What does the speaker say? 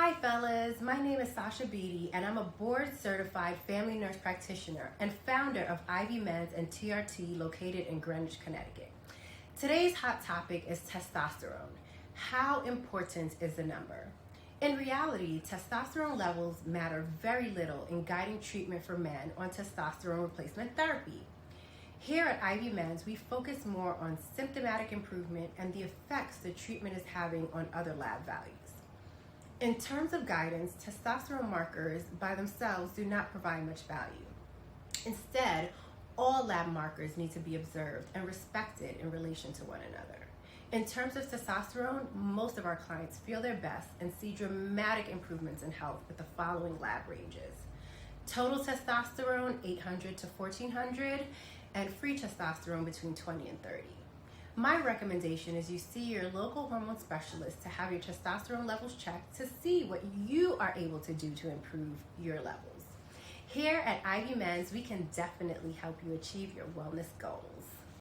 Hi fellas, my name is Sasha Beatty and I'm a board certified family nurse practitioner and founder of Ivy Men's and TRT located in Greenwich, Connecticut. Today's hot topic is testosterone. How important is the number? In reality, testosterone levels matter very little in guiding treatment for men on testosterone replacement therapy. Here at Ivy Men's, we focus more on symptomatic improvement and the effects the treatment is having on other lab values. In terms of guidance, testosterone markers by themselves do not provide much value. Instead, all lab markers need to be observed and respected in relation to one another. In terms of testosterone, most of our clients feel their best and see dramatic improvements in health with the following lab ranges. Total testosterone, 800 to 1400, and free testosterone between 20 and 30. My recommendation is you see your local hormone specialist to have your testosterone levels checked to see what you are able to do to improve your levels. Here at Ivy Men's, we can definitely help you achieve your wellness goals.